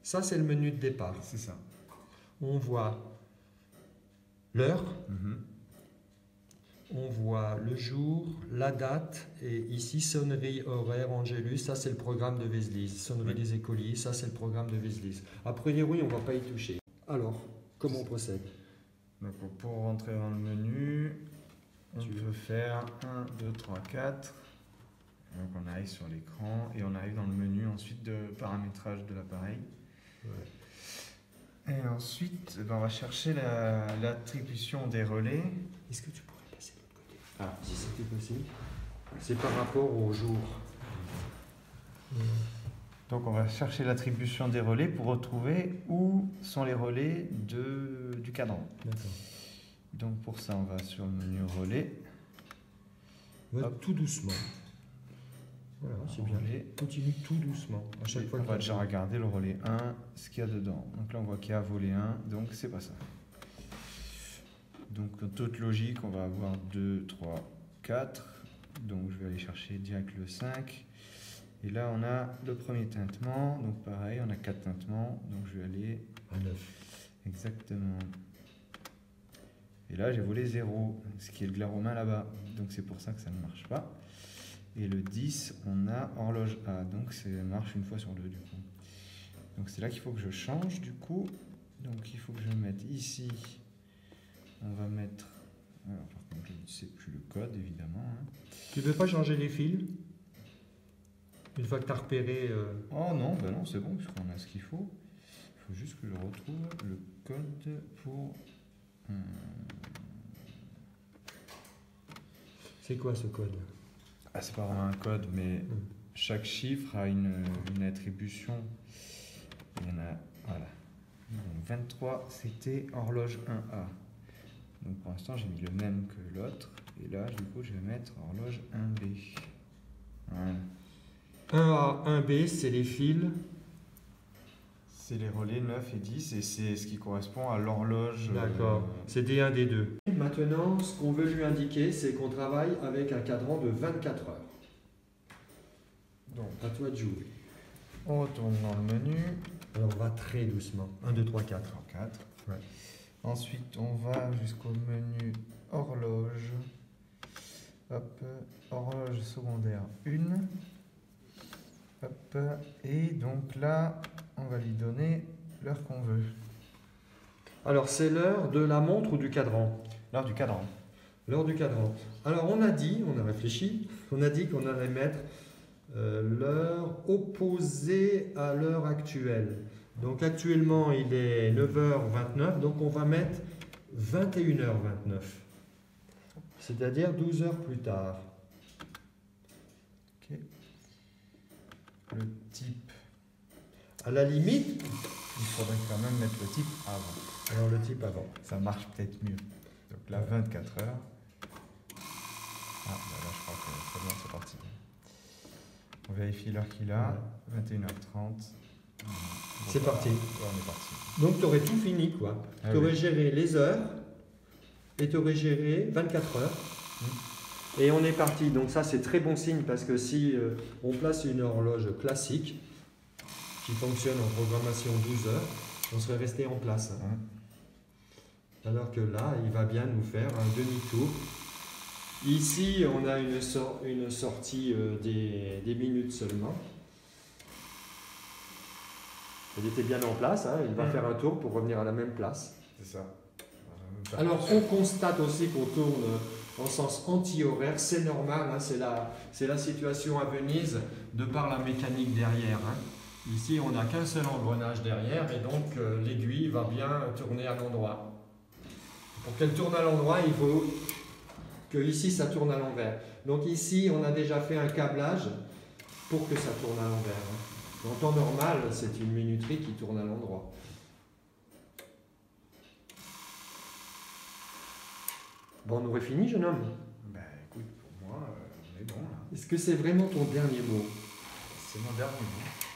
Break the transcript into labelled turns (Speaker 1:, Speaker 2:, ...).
Speaker 1: Ça, c'est le menu de départ.
Speaker 2: C'est ça.
Speaker 1: On voit l'heure,
Speaker 2: Mhm.
Speaker 1: on voit le jour, la date, et ici, sonnerie, horaire, Angélus, ça c'est le programme de Vézelise. Sonnerie
Speaker 2: Oui.
Speaker 1: des écoliers, ça c'est le programme de Vézelise. A priori, on ne va pas y toucher. Alors, comment on procède?
Speaker 2: Donc pour rentrer dans le menu, on peut faire 1, 2, 3, 4. Donc on arrive sur l'écran et on arrive dans le menu ensuite de paramétrage de l'appareil.
Speaker 1: Ouais.
Speaker 2: Et ensuite, on va chercher l'attribution des relais.
Speaker 1: Est-ce que tu pourrais passer de l'autre côté? Ah, si c'était possible. C'est par rapport au jour.
Speaker 2: Donc on va chercher l'attribution des relais pour retrouver où sont les relais du cadran.
Speaker 1: D'accord.
Speaker 2: Donc pour ça, on va sur le menu relais.
Speaker 1: On va tout doucement. Voilà, c'est bien.
Speaker 2: Relais.
Speaker 1: Continue tout doucement. À chaque fois
Speaker 2: On
Speaker 1: que
Speaker 2: va déjà regarder le relais 1, ce qu'il y a dedans. Donc là, on voit qu'il y a volet 1, donc c'est pas ça. Donc en toute logique, on va avoir 2, 3, 4. Donc je vais aller chercher direct le 5. Et là, on a le premier tintement. Donc pareil, on a 4 tintements. Donc je vais aller
Speaker 1: à 9.
Speaker 2: Exactement. Et là, j'ai volé 0, ce qui est le glas romain là-bas. Donc c'est pour ça que ça ne marche pas. Et le 10, on a horloge A. Donc ça marche une fois sur deux du coup. Donc c'est là qu'il faut que je change du coup. Donc il faut que je mette ici. On va mettre... Alors, par contre, je ne sais plus le code évidemment. Hein.
Speaker 1: Tu ne veux pas changer les fils? Une fois que tu as repéré...
Speaker 2: Oh non, ben non, c'est bon puisqu'on a ce qu'il faut. Il faut juste que je retrouve le code pour...
Speaker 1: C'est quoi ce code?
Speaker 2: Ah, c'est pas vraiment un code, mais chaque chiffre a une attribution. Il y en a, voilà. Donc 23, c'était horloge 1A. Donc pour l'instant, j'ai mis le même que l'autre. Et là, du coup, je vais mettre horloge 1B. Voilà.
Speaker 1: 1A, 1B, c'est les fils.
Speaker 2: C'est les relais 9 et 10 et c'est ce qui correspond à l'horloge.
Speaker 1: D'accord, c'est D1, D2. Maintenant, ce qu'on veut lui indiquer, c'est qu'on travaille avec un cadran de 24 heures. Donc, à toi de jouer.
Speaker 2: On retourne dans le menu.
Speaker 1: Alors, on va très doucement. 1, 2, 3, 4.
Speaker 2: 4.
Speaker 1: Ouais.
Speaker 2: Ensuite, on va jusqu'au menu horloge. Hop, horloge secondaire 1. Hop, et donc là, on va lui donner l'heure qu'on veut.
Speaker 1: Alors, c'est l'heure de la montre ou du cadran?
Speaker 2: L'heure du cadran.
Speaker 1: L'heure du cadran. Alors, on a réfléchi, on a dit qu'on allait mettre l'heure opposée à l'heure actuelle. Donc, actuellement, il est 9h29, donc on va mettre 21h29. C'est-à-dire 12 heures plus tard.
Speaker 2: Ok. Le type.
Speaker 1: À la limite,
Speaker 2: Il faudrait quand même mettre le type avant.
Speaker 1: alors le type avant.
Speaker 2: Ça marche peut-être mieux. Donc là, 24 heures. Ah, bah là, je crois que c'est bon, c'est parti. On vérifie l'heure qu'il a. 21h30.
Speaker 1: C'est parti.
Speaker 2: Ouais, on est parti.
Speaker 1: Donc, tu aurais tout fini, quoi.
Speaker 2: Ah
Speaker 1: Tu aurais
Speaker 2: oui.
Speaker 1: géré les heures et tu aurais géré 24 heures. Et on est parti. Donc, ça, c'est très bon signe parce que si on place une horloge classique qui fonctionne en programmation 12 heures, on serait resté en place. Alors que là, il va bien nous faire un demi-tour. Ici, on a une sortie des minutes seulement. Elle était bien en place, hein. Il va faire un tour pour revenir à la même place.
Speaker 2: C'est ça.
Speaker 1: Alors, on constate aussi qu'on tourne en sens anti-horaire. C'est normal, hein. C'est la situation à Venise de par la mécanique derrière. Hein. Ici, on n'a qu'un seul engrenage derrière et donc l'aiguille va bien tourner à l'endroit. Pour qu'elle tourne à l'endroit, il faut que ici, ça tourne à l'envers. Donc ici, on a déjà fait un câblage pour que ça tourne à l'envers. Hein. En temps normal, c'est une minuterie qui tourne à l'endroit. Bon, on aurait fini, jeune homme?
Speaker 2: Ben écoute, pour moi, on est bon là.
Speaker 1: Est-ce que c'est vraiment ton dernier mot?
Speaker 2: C'est mon dernier mot.